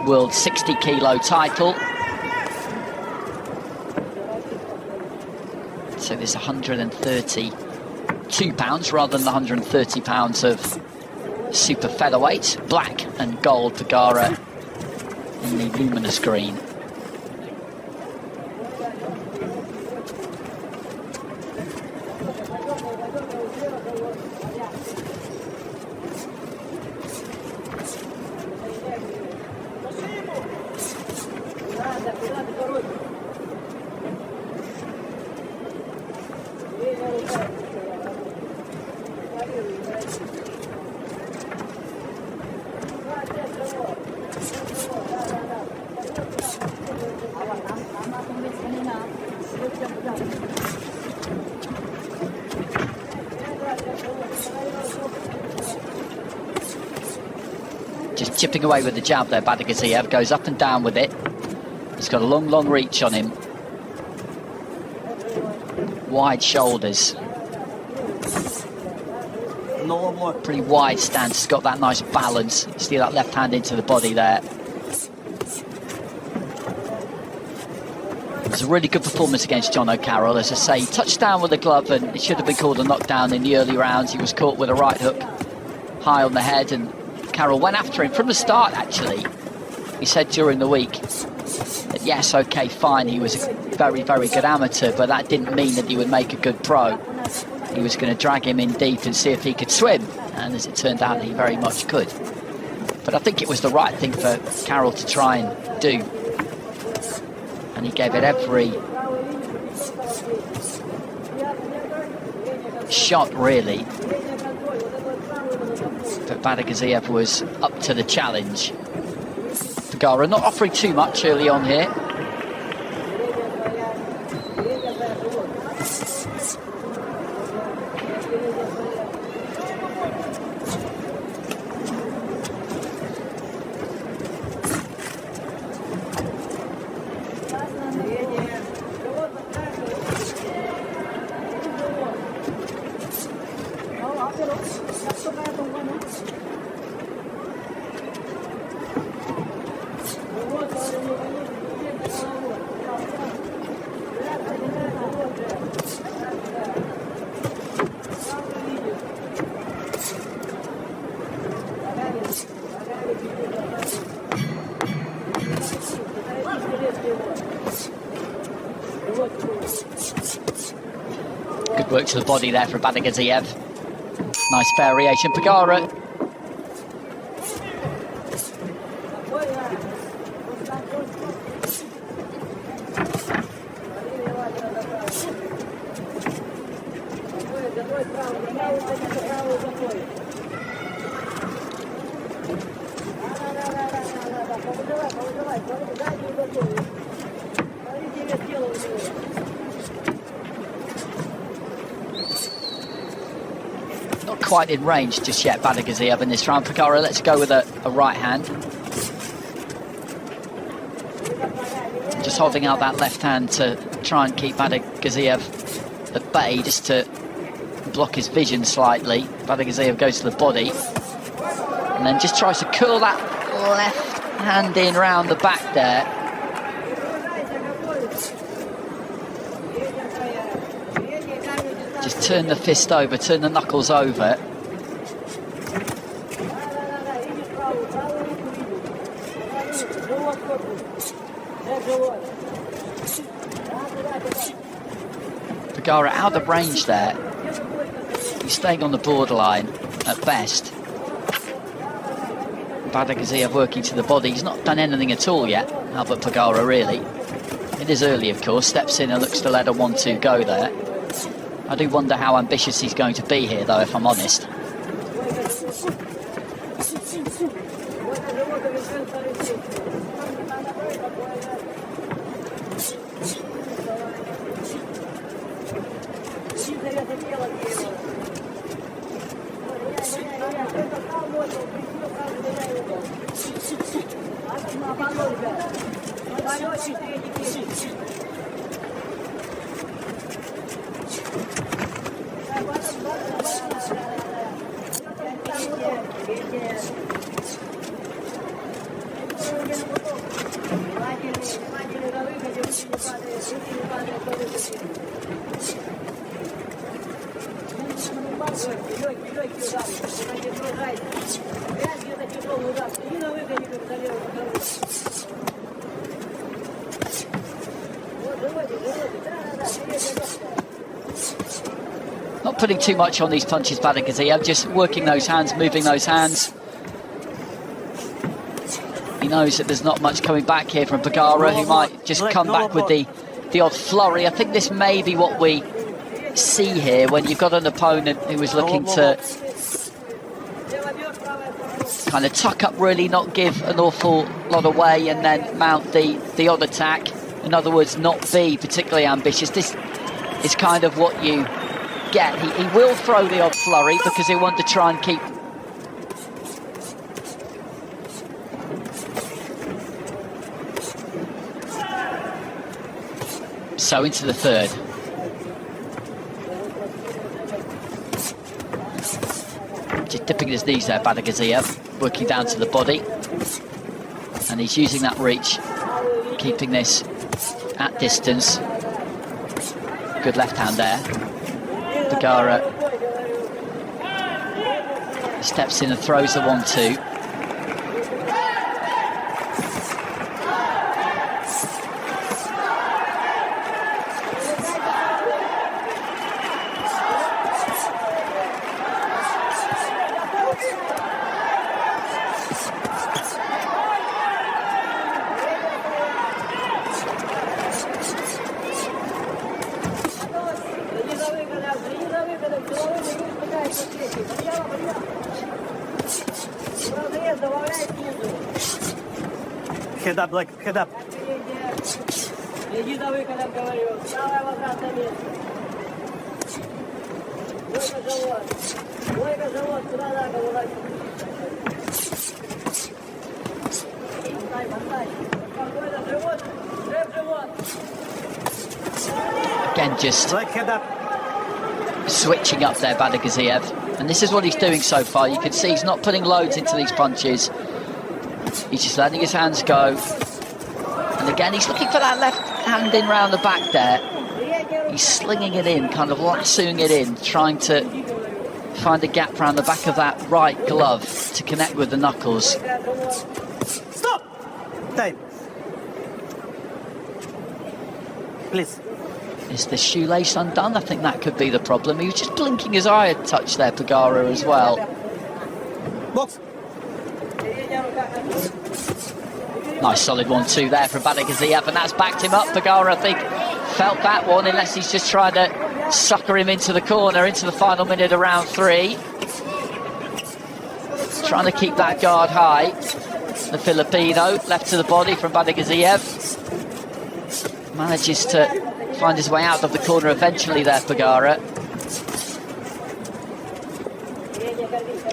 world 60 kilo title. So there's 132 pounds rather than the 130 pounds of super featherweight. Black and gold Pagara in the luminous green. Just chipping away with the jab there, BATYRGAZIEV goes up and down with it. He's got a long reach on him. Wide shoulders. Pretty wide stance, he's got that nice balance. See that left hand into the body there. It was a really good performance against John O'Carroll. As I say, touchdown with the glove, and it should have been called a knockdown in the early rounds. He was caught with a right hook high on the head, and Carroll went after him from the start, actually. He said during the week that, yes, okay, fine, he was a very good amateur, but that didn't mean that he would make a good pro. He was going to drag him in deep and see if he could swim, and as it turned out, he very much could. But I think it was the right thing for Carroll to try and do, and he gave it every shot, really. But BATYRGAZIEV was up to the challenge. Pagara not offering too much early on here. Good work to the body there for BATYRGAZIEV. Nice variation. Pagara. Not quite in range just yet, BATYRGAZIEV in this round. Pagara lets go with a right hand. Just holding out that left hand to try and keep BATYRGAZIEV at bay, just to block his vision slightly. BATYRGAZIEV goes to the body and then just tries to curl that left hand in round the back there. Just turn the fist over, turn the knuckles over. Pagara out of range there. He's staying on the borderline at best. BATYRGAZIEV working to the body. He's not done anything at all yet, Albert Pagara, really. It is early, of course. Steps in and looks to let a 1-2 go there. I do wonder how ambitious he's going to be here, though, if I'm honest. Not putting too much on these punches, BATYRGAZIEV, just working those hands, moving those hands. He knows that there's not much coming back here from Pagara, who might just come back with the odd flurry. I think this may be what we see here when you've got an opponent who is looking to kind of tuck up, really not give an awful lot away, and then mount the odd attack. In other words, not be particularly ambitious. This is kind of what you get. He will throw the odd flurry because he wants to try and keep so into the third. Just dipping his knees there, BATYRGAZIEV, working down to the body, and he's using that reach, keeping this at distance. Good left hand there. Pagara steps in and throws the 1-2. Head up, like, head up. Again, just Like, head up. switching up there, BATYRGAZIEV. And this is what he's doing so far. You can see he's not putting loads into these punches. He's just letting his hands go. And again, he's looking for that left hand in round the back there. He's slinging it in, kind of lassoing it in, trying to find a gap around the back of that right glove to connect with the knuckles. Stop! Time. Please. Is the shoelace undone? I think that could be the problem. He was just blinking his eye a touch there, Pagara, as well. Box. Nice solid 1-2 there from BATYRGAZIEV, and that's backed him up. Pagara, I think, felt that one, unless he's just trying to sucker him into the corner, into the final minute of round 3. Trying to keep that guard high. The Filipino, left to the body from BATYRGAZIEV. Manages to find his way out of the corner eventually there, Pagara.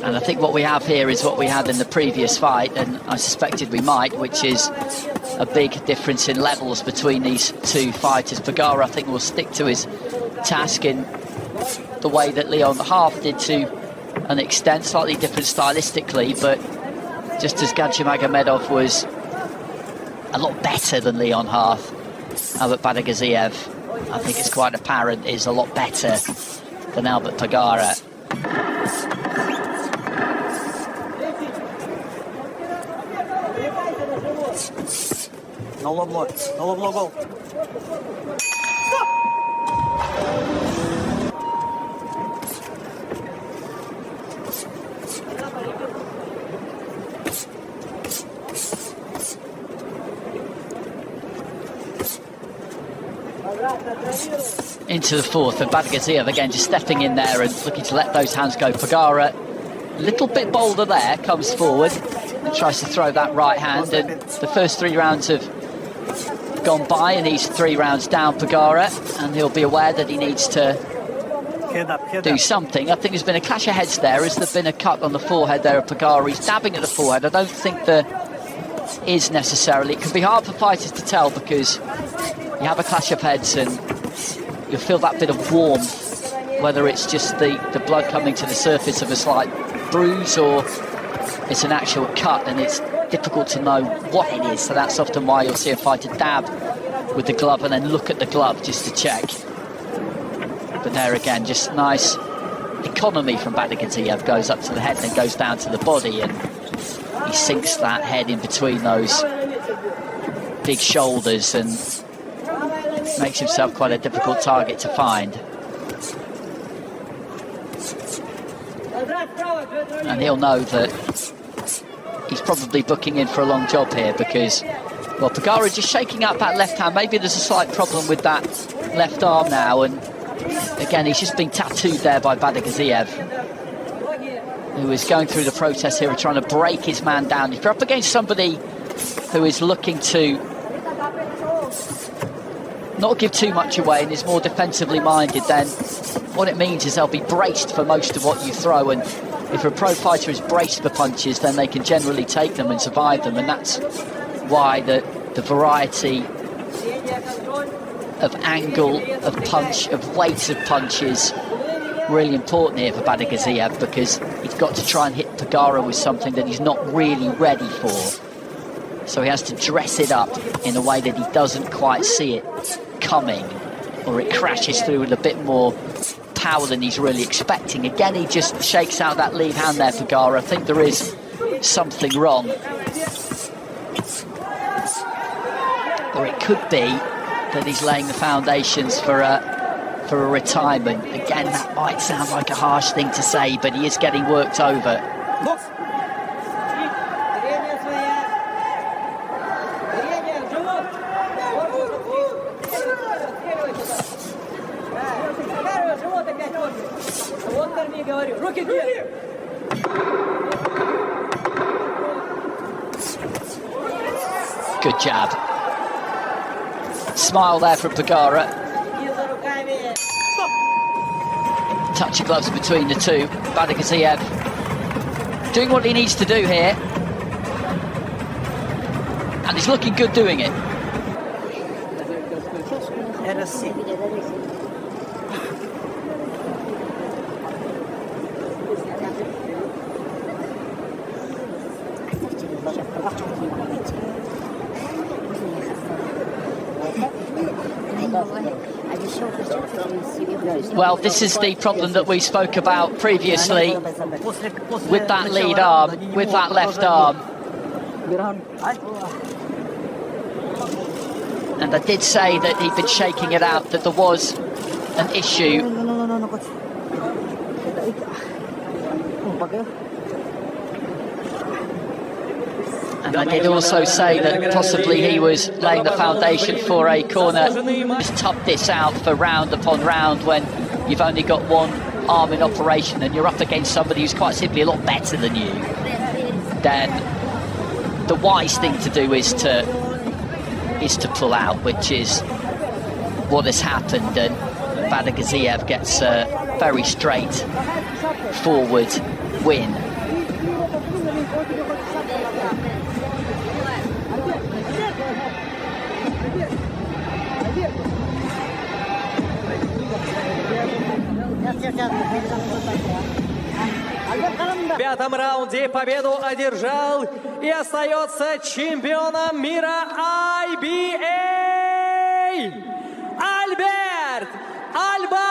And I think what we have here is what we had in the previous fight, and I suspected we might, which is a big difference in levels between these two fighters. Pagara, I think, will stick to his task in the way that Leon Half did to an extent, slightly different stylistically, but just as Gadjimagomedov was a lot better than Leon Half, Albert BATYRGAZIEV, I think it's quite apparent, is a lot better than Albert Pagara. No low blow. No low blow goal. Into the fourth, and BATYRGAZIEV again just stepping in there and looking to let those hands go. Pagara, a little bit bolder there, comes forward and tries to throw that right hand, and the first 3 rounds have gone by, and he's 3 rounds down, Pagara, and he'll be aware that he needs to do something. I think there's been a clash of heads there. Has there been a cut on the forehead there of Pagara? He's dabbing at the forehead. I don't think there is necessarily. It can be hard for fighters to tell because you have a clash of heads and you'll feel that bit of warmth, whether it's just the blood coming to the surface of a slight bruise or it's an actual cut, and it's difficult to know what it is. So that's often why you'll see a fighter dab with the glove and then look at the glove just to check. But there again, just nice economy from BATYRGAZIEV. Goes up to the head, then goes down to the body, and he sinks that head in between those big shoulders and makes himself quite a difficult target to find. And he'll know that he's probably booking in for a long job here because, well, Pagara just shaking out that left hand. Maybe there's a slight problem with that left arm now, and again, he's just been tattooed there by BATYRGAZIEV, who is going through the process here of trying to break his man down. If you're up against somebody who is looking to not give too much away and is more defensively minded, then what it means is they'll be braced for most of what you throw, and if a pro fighter is braced for punches, then they can generally take them and survive them, and that's why the variety of angle of punch, of weight of punches, really important here for BATYRGAZIEV, because he's got to try and hit Pagara with something that he's not really ready for. So he has to dress it up in a way that he doesn't quite see it coming, or it crashes through with a bit more power than he's really expecting. Again, he just shakes out that lead hand there, Pagara. I think there is something wrong. Or it could be that he's laying the foundations for a retirement. Again, that might sound like a harsh thing to say, but he is getting worked over. Good jab. Smile there from Pagara. Touch of gloves between the two. BATYRGAZIEV doing what he needs to do here, and he's looking good doing it. Well, this is the problem that we spoke about previously with that lead arm, with that left arm. And I did say that he'd been shaking it out, that there was an issue. And I did also say that possibly he was laying the foundation for a corner. Just tough this out for round upon round when you've only got one arm in operation and you're up against somebody who's quite simply a lot better than you. Then the wise thing to do is to pull out, which is what has happened, and BATYRGAZIEV gets a very straight forward win. В пятом раунде победу одержал и остается чемпионом мира IBA Альберт Альба.